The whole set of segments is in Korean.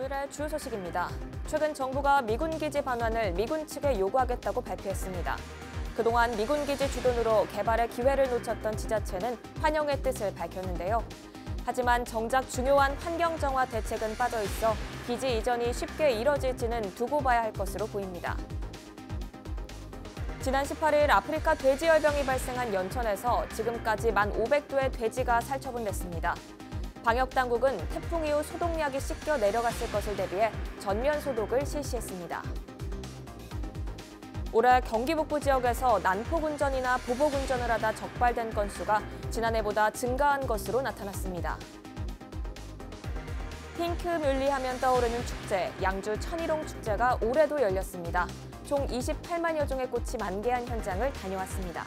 오늘의 주 소식입니다. 최근 정부가 미군 기지 반환을 미군 측에 요구하겠다고 발표했습니다. 그동안 미군 기지 주둔으로 개발의 기회를 놓쳤던 지자체는 환영의 뜻을 밝혔는데요. 하지만 정작 중요한 환경 정화 대책은 빠져 있어 기지 이전이 쉽게 이뤄질지는 두고 봐야 할 것으로 보입니다. 지난 18일 아프리카 돼지열병이 발생한 연천에서 지금까지 1,500도의 돼지가 살처분됐습니다. 방역당국은 태풍 이후 소독약이 씻겨 내려갔을 것을 대비해 전면 소독을 실시했습니다. 올해 경기 북부 지역에서 난폭운전이나 보복운전을 하다 적발된 건수가 지난해보다 증가한 것으로 나타났습니다. 핑크뮬리 하면 떠오르는 축제, 양주 천일홍 축제가 올해도 열렸습니다. 총 28만여 종의 꽃이 만개한 현장을 다녀왔습니다.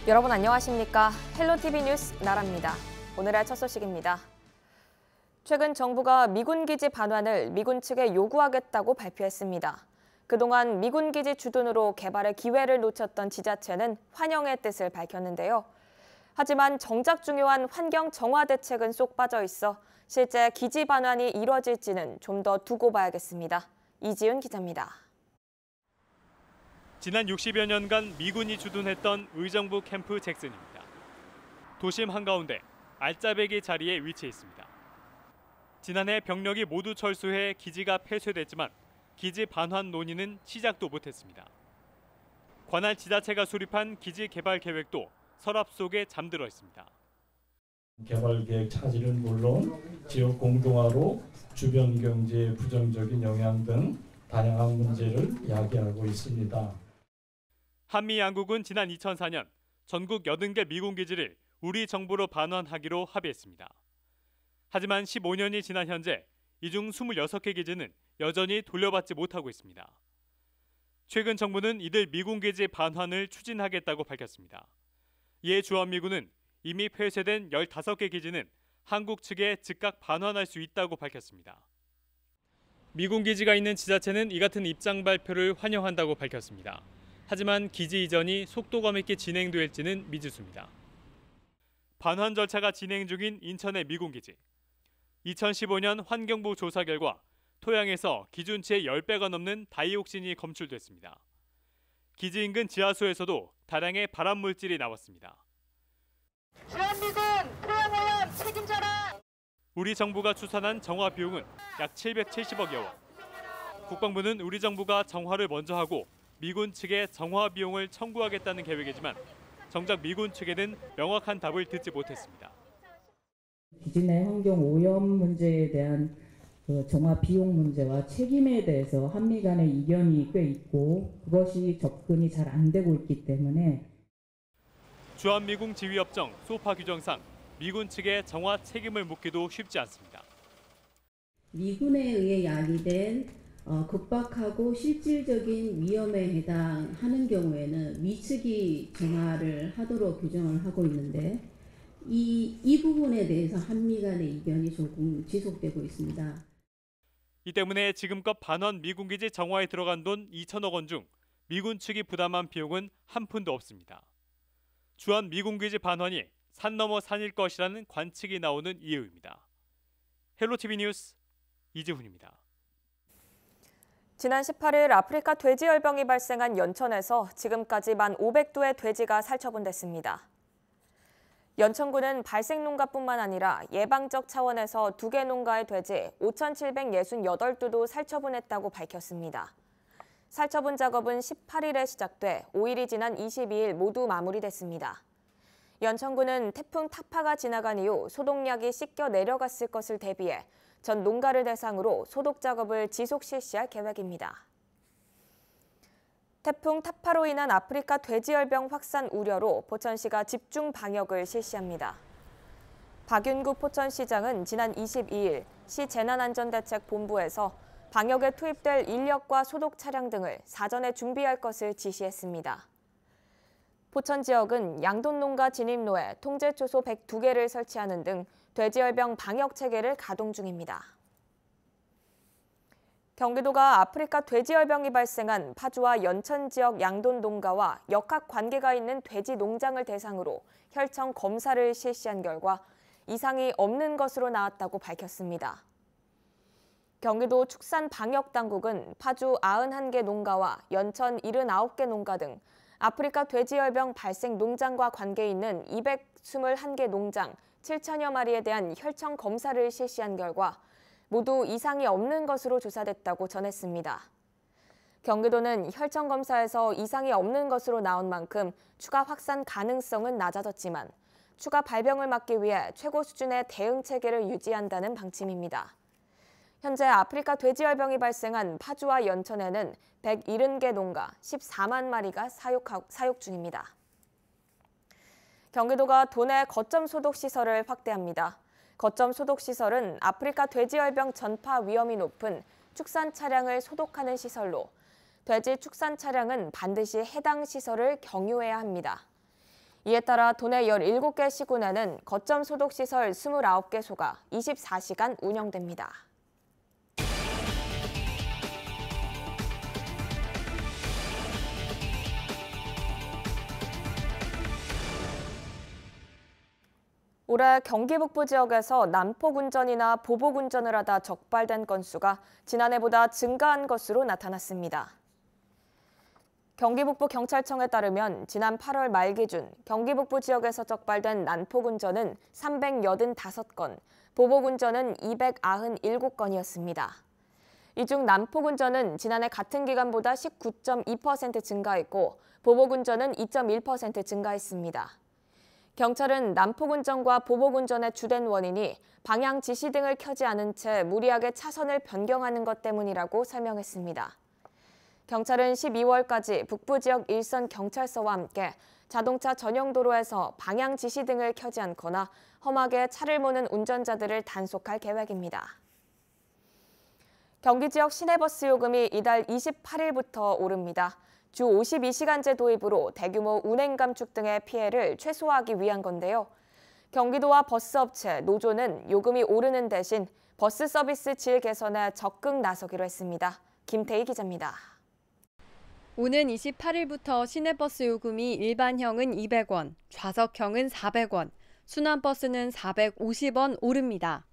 여러분 안녕하십니까? 헬로티비 뉴스 나라입니다. 오늘의 첫 소식입니다. 최근 정부가 미군 기지 반환을 미군 측에 요구하겠다고 발표했습니다. 그동안 미군 기지 주둔으로 개발의 기회를 놓쳤던 지자체는 환영의 뜻을 밝혔는데요. 하지만 정작 중요한 환경 정화 대책은 쏙 빠져 있어 실제 기지 반환이 이뤄질지는 좀 더 두고 봐야겠습니다. 이지훈 기자입니다. 지난 60여 년간 미군이 주둔했던 의정부 캠프 잭슨입니다. 도심 한가운데 알짜배기 자리에 위치해 있습니다. 지난해 병력이 모두 철수해 기지가 폐쇄됐지만 기지 반환 논의는 시작도 못했습니다. 관할 지자체가 수립한 기지 개발 계획도 서랍 속에 잠들어 있습니다. 개발 계획 차질은 물론 지역 공동화로 주변 경제에 부정적인 영향 등 다양한 문제를 야기하고 있습니다. 한미 양국은 지난 2004년 전국 80개 미군 기지를 우리 정부로 반환하기로 합의했습니다. 하지만 15년이 지난 현재 이 중 26개 기지는 여전히 돌려받지 못하고 있습니다. 최근 정부는 이들 미군 기지 반환을 추진하겠다고 밝혔습니다. 이에 주한미군은 이미 폐쇄된 15개 기지는 한국 측에 즉각 반환할 수 있다고 밝혔습니다. 미군 기지가 있는 지자체는 이 같은 입장 발표를 환영한다고 밝혔습니다. 하지만 기지 이전이 속도감 있게 진행될지는 미지수입니다. 반환 절차가 진행 중인 인천의 미군 기지. 2015년 환경부 조사 결과 토양에서 기준치의 10배가 넘는 다이옥신이 검출됐습니다. 기지 인근 지하수에서도 다량의 발암 물질이 나왔습니다. 주한미군 토양오염 책임져라! 우리 정부가 추산한 정화 비용은 약 770억여 원. 국방부는 우리 정부가 정화를 먼저 하고 미군 측에 정화 비용을 청구하겠다는 계획이지만 정작 미군 측에는 명확한 답을 듣지 못했습니다. 기지 내 환경 오염 문제에 대한 정화 비용 문제와 책임에 대해서 한미 간의 이견이 꽤 있고 그것이 접근이 잘 안 되고 있기 때문에 주한미군 지휘협정 소파 규정상 미군 측에 정화 책임을 묻기도 쉽지 않습니다. 미군에 의해 야기된 급박하고 실질적인 위험에 해당하는 경우에는 미측이 정화를 하도록 규정을 하고 있는데 이 부분에 대해서 한미 간의 이견이 조금 지속되고 있습니다. 이 때문에 지금껏 반환 미군 기지 정화에 들어간 돈 2천억 원 중 미군 측이 부담한 비용은 한 푼도 없습니다. 주한 미군 기지 반환이 산 넘어 산일 것이라는 관측이 나오는 이유입니다. 헬로티비 뉴스 이지훈입니다. 지난 18일 아프리카 돼지열병이 발생한 연천에서 지금까지 1,500도의 돼지가 살처분됐습니다. 연천군은 발생 농가뿐만 아니라 예방적 차원에서 2개 농가의 돼지 5,768두도 살처분했다고 밝혔습니다. 살처분 작업은 18일에 시작돼 5일이 지난 22일 모두 마무리됐습니다. 연천군은 태풍 타파가 지나간 이후 소독약이 씻겨 내려갔을 것을 대비해 전 농가를 대상으로 소독 작업을 지속 실시할 계획입니다. 태풍 타파로 인한 아프리카 돼지열병 확산 우려로 포천시가 집중 방역을 실시합니다. 박윤구 포천시장은 지난 22일 시 재난안전대책본부에서 방역에 투입될 인력과 소독 차량 등을 사전에 준비할 것을 지시했습니다. 포천 지역은 양돈농가 진입로에 통제초소 102개를 설치하는 등 돼지열병 방역 체계를 가동 중입니다. 경기도가 아프리카 돼지열병이 발생한 파주와 연천 지역 양돈 농가와 역학 관계가 있는 돼지 농장을 대상으로 혈청 검사를 실시한 결과 이상이 없는 것으로 나왔다고 밝혔습니다. 경기도 축산방역당국은 파주 91개 농가와 연천 79개 농가 등 아프리카 돼지열병 발생 농장과 관계 있는 221개 농장 7천여 마리에 대한 혈청 검사를 실시한 결과 모두 이상이 없는 것으로 조사됐다고 전했습니다. 경기도는 혈청 검사에서 이상이 없는 것으로 나온 만큼 추가 확산 가능성은 낮아졌지만 추가 발병을 막기 위해 최고 수준의 대응 체계를 유지한다는 방침입니다. 현재 아프리카 돼지열병이 발생한 파주와 연천에는 170개 농가 14만 마리가 사육 중입니다. 경기도가 도내 거점 소독 시설을 확대합니다. 거점 소독 시설은 아프리카 돼지열병 전파 위험이 높은 축산 차량을 소독하는 시설로 돼지 축산 차량은 반드시 해당 시설을 경유해야 합니다. 이에 따라 도내 17개 시군에는 거점 소독 시설 29개소가 24시간 운영됩니다. 올해 경기 북부 지역에서 난폭운전이나 보복운전을 하다 적발된 건수가 지난해보다 증가한 것으로 나타났습니다. 경기 북부 경찰청에 따르면 지난 8월 말 기준 경기 북부 지역에서 적발된 난폭운전은 385건, 보복운전은 297건이었습니다. 이 중 난폭운전은 지난해 같은 기간보다 19.2% 증가했고 보복운전은 2.1% 증가했습니다. 경찰은 난폭운전과 보복운전의 주된 원인이 방향 지시 등을 켜지 않은 채 무리하게 차선을 변경하는 것 때문이라고 설명했습니다. 경찰은 12월까지 북부 지역 일선 경찰서와 함께 자동차 전용 도로에서 방향 지시 등을 켜지 않거나 험하게 차를 모는 운전자들을 단속할 계획입니다. 경기 지역 시내버스 요금이 이달 28일부터 오릅니다. 주 52시간제 도입으로 대규모 운행 감축 등의 피해를 최소화하기 위한 건데요. 경기도와 버스업체, 노조는 요금이 오르는 대신 버스 서비스 질 개선에 적극 나서기로 했습니다. 김태희 기자입니다. 오는 28일부터 시내버스 요금이 일반형은 200원, 좌석형은 400원, 순환버스는 450원 오릅니다.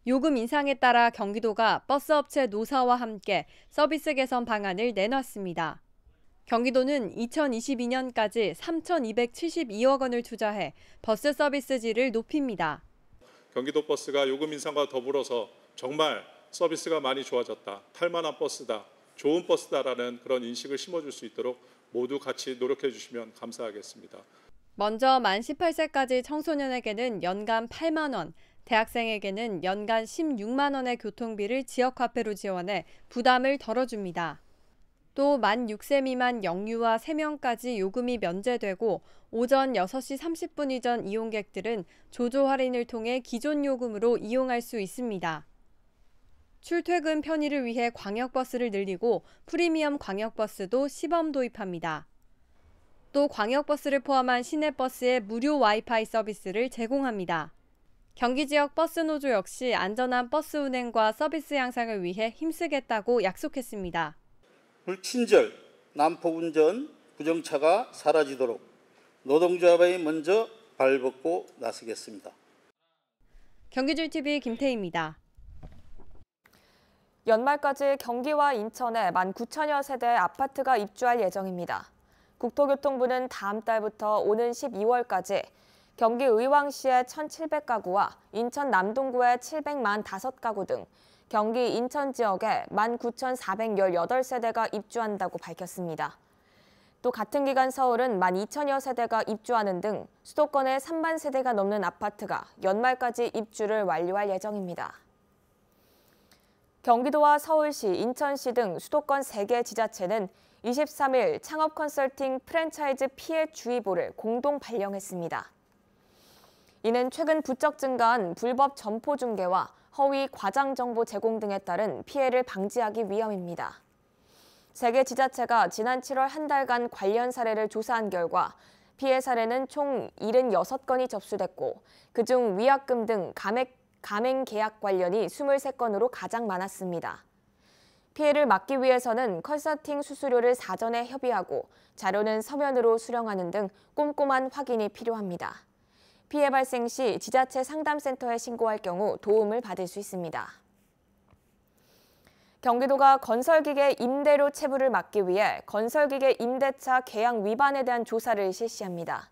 요금 인상에 따라 경기도가 버스업체 노사와 함께 서비스 개선 방안을 내놨습니다. 경기도는 2022년까지 3,272억 원을 투자해 버스 서비스 질을 높입니다. 경기도 버스가 요금 인상과 더불어서 정말 서비스가 많이 좋아졌다, 탈만한 버스다, 좋은 버스다라는 그런 인식을 심어줄 수 있도록 모두 같이 노력해 주시면 감사하겠습니다. 먼저 만 18세까지 청소년에게는 연간 8만 원, 대학생에게는 연간 16만 원의 교통비를 지역화폐로 지원해 부담을 덜어줍니다. 또 만 6세 미만 영유아 3명까지 요금이 면제되고 오전 6시 30분 이전 이용객들은 조조 할인을 통해 기존 요금으로 이용할 수 있습니다. 출퇴근 편의를 위해 광역버스를 늘리고 프리미엄 광역버스도 시범 도입합니다. 또 광역버스를 포함한 시내버스에 무료 와이파이 서비스를 제공합니다. 경기 지역 버스노조 역시 안전한 버스 운행과 서비스 향상을 위해 힘쓰겠다고 약속했습니다. 불친절, 난폭운전, 부정차가 사라지도록 노동조합에 먼저 발벗고 나서겠습니다. 경기줄TV 김태희입니다. 연말까지 경기와 인천에 19,000여 세대의 아파트가 입주할 예정입니다. 국토교통부는 다음 달부터 오는 12월까지 경기 의왕시의 1,700가구와 인천 남동구의 745가구 등 경기 인천 지역에 19,418세대가 입주한다고 밝혔습니다. 또 같은 기간 서울은 12,000여 세대가 입주하는 등 수도권의 3만 세대가 넘는 아파트가 연말까지 입주를 완료할 예정입니다. 경기도와 서울시, 인천시 등 수도권 3개 지자체는 23일 창업 컨설팅 프랜차이즈 피해 주의보를 공동 발령했습니다. 이는 최근 부쩍 증가한 불법 점포 중개와 허위 과장 정보 제공 등에 따른 피해를 방지하기 위함입니다. 3개 지자체가 지난 7월 한 달간 관련 사례를 조사한 결과 피해 사례는 총 76건이 접수됐고 그중 위약금 등 가맹 계약 관련이 23건으로 가장 많았습니다. 피해를 막기 위해서는 컨설팅 수수료를 사전에 협의하고 자료는 서면으로 수령하는 등 꼼꼼한 확인이 필요합니다. 피해 발생 시 지자체 상담센터에 신고할 경우 도움을 받을 수 있습니다. 경기도가 건설기계 임대료 체불을 막기 위해 건설기계 임대차 계약 위반에 대한 조사를 실시합니다.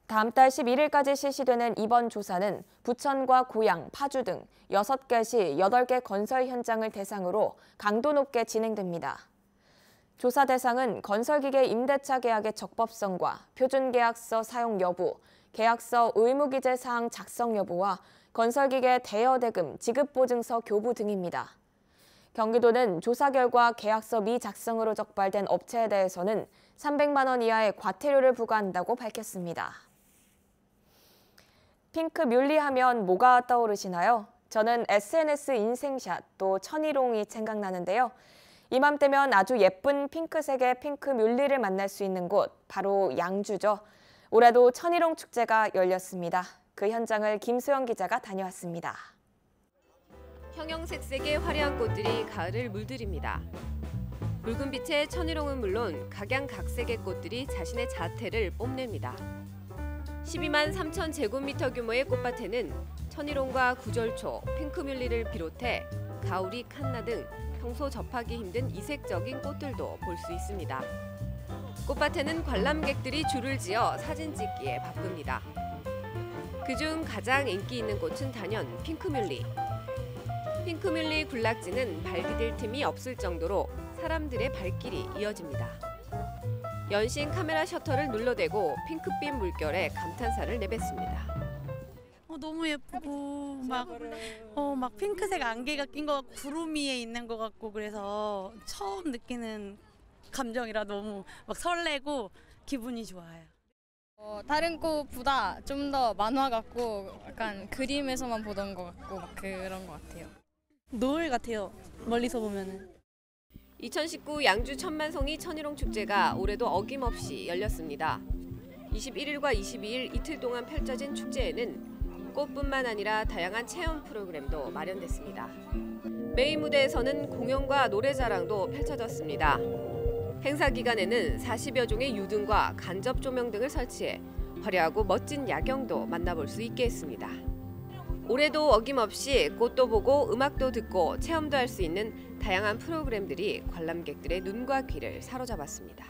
다음 달 11일까지 실시되는 이번 조사는 부천과 고양, 파주 등 6개 시 8개 건설 현장을 대상으로 강도 높게 진행됩니다. 조사 대상은 건설기계 임대차 계약의 적법성과 표준계약서 사용 여부, 계약서 의무기재 사항 작성 여부와 건설기계 대여대금 지급보증서 교부 등입니다. 경기도는 조사 결과 계약서 미작성으로 적발된 업체에 대해서는 300만 원 이하의 과태료를 부과한다고 밝혔습니다. 핑크 뮬리 하면 뭐가 떠오르시나요? 저는 SNS 인생샷 또 천일홍이 생각나는데요. 이맘때면 아주 예쁜 핑크색의 핑크 뮬리를 만날 수 있는 곳, 바로 양주죠. 올해도 천일홍 축제가 열렸습니다. 그 현장을 김소영 기자가 다녀왔습니다. 형형색색의 화려한 꽃들이 가을을 물들입니다. 붉은 빛의 천일홍은 물론 각양각색의 꽃들이 자신의 자태를 뽐냅니다. 12만 3천 제곱미터 규모의 꽃밭에는 천일홍과 구절초, 핑크뮬리를 비롯해 가오리, 칸나 등 평소 접하기 힘든 이색적인 꽃들도 볼 수 있습니다. 꽃밭에는 관람객들이 줄을 지어 사진 찍기에 바쁩니다. 그중 가장 인기 있는 꽃은 단연 핑크뮬리. 핑크뮬리 군락지는 발 디딜 틈이 없을 정도로 사람들의 발길이 이어집니다. 연신 카메라 셔터를 눌러대고 핑크빛 물결에 감탄사를 내뱉습니다. 너무 예쁘고 막 핑크색 안개가 낀 것 같고 구름 위에 있는 것 같고 그래서 처음 느끼는 감정이라 너무 막 설레고 기분이 좋아요. 다른 꽃보다 좀 더 만화 같고 약간 그림에서만 보던 것 같고 막 그런 것 같아요. 노을 같아요. 멀리서 보면은. 2019 양주 천만송이 천일홍 축제가 올해도 어김없이 열렸습니다. 21일과 22일 이틀 동안 펼쳐진 축제에는 꽃뿐만 아니라 다양한 체험 프로그램도 마련됐습니다. 메인 무대에서는 공연과 노래자랑도 펼쳐졌습니다. 행사 기간에는 40여 종의 유등과 간접 조명 등을 설치해 화려하고 멋진 야경도 만나볼 수 있게 했습니다. 올해도 어김없이 꽃도 보고 음악도 듣고 체험도 할 수 있는 다양한 프로그램들이 관람객들의 눈과 귀를 사로잡았습니다.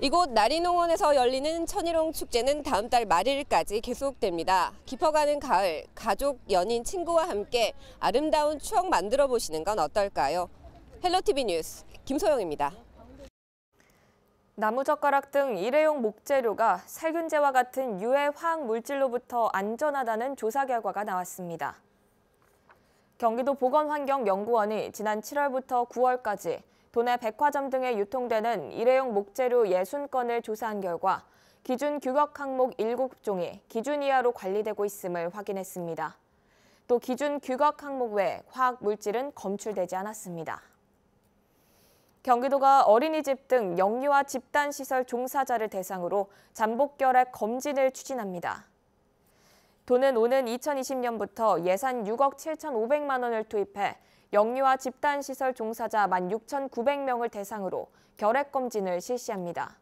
이곳 나리농원에서 열리는 천일홍 축제는 다음 달 말일까지 계속됩니다. 깊어가는 가을, 가족, 연인, 친구와 함께 아름다운 추억 만들어 보시는 건 어떨까요? 헬로티비 뉴스 김소영입니다. 나무젓가락 등 일회용 목재료가 살균제와 같은 유해 화학 물질로부터 안전하다는 조사 결과가 나왔습니다. 경기도 보건환경연구원이 지난 7월부터 9월까지 도내 백화점 등에 유통되는 일회용 목재료 60건을 조사한 결과 기준 규격 항목 7종이 기준 이하로 관리되고 있음을 확인했습니다. 또 기준 규격 항목 외 화학 물질은 검출되지 않았습니다. 경기도가 어린이집 등 영유아 집단시설 종사자를 대상으로 잠복결핵 검진을 추진합니다. 도는 오는 2020년부터 예산 6억 7,500만 원을 투입해 영유아 집단시설 종사자 16,900명을 대상으로 결핵검진을 실시합니다.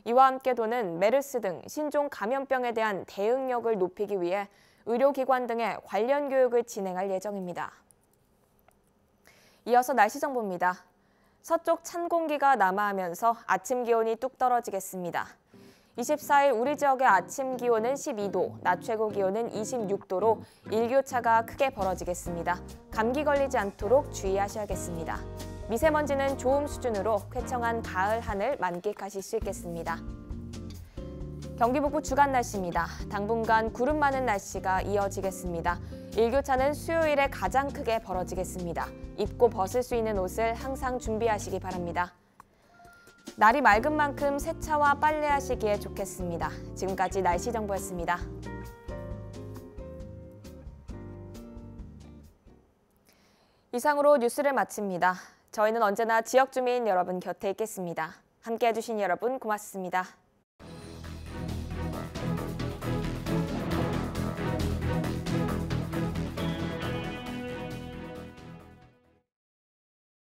이와 함께 도는 메르스 등 신종 감염병에 대한 대응력을 높이기 위해 의료기관 등의 관련 교육을 진행할 예정입니다. 이어서 날씨 정보입니다. 서쪽 찬 공기가 남하하면서 아침 기온이 뚝 떨어지겠습니다. 24일 우리 지역의 아침 기온은 12도, 낮 최고 기온은 26도로 일교차가 크게 벌어지겠습니다. 감기 걸리지 않도록 주의하셔야겠습니다. 미세먼지는 좋음 수준으로 쾌청한 가을 하늘 만끽하실 수 있겠습니다. 경기 북부 주간 날씨입니다. 당분간 구름 많은 날씨가 이어지겠습니다. 일교차는 수요일에 가장 크게 벌어지겠습니다. 입고 벗을 수 있는 옷을 항상 준비하시기 바랍니다. 날이 맑은 만큼 세차와 빨래하시기에 좋겠습니다. 지금까지 날씨 정보였습니다. 이상으로 뉴스를 마칩니다. 저희는 언제나 지역 주민 여러분 곁에 있겠습니다. 함께해 주신 여러분 고맙습니다.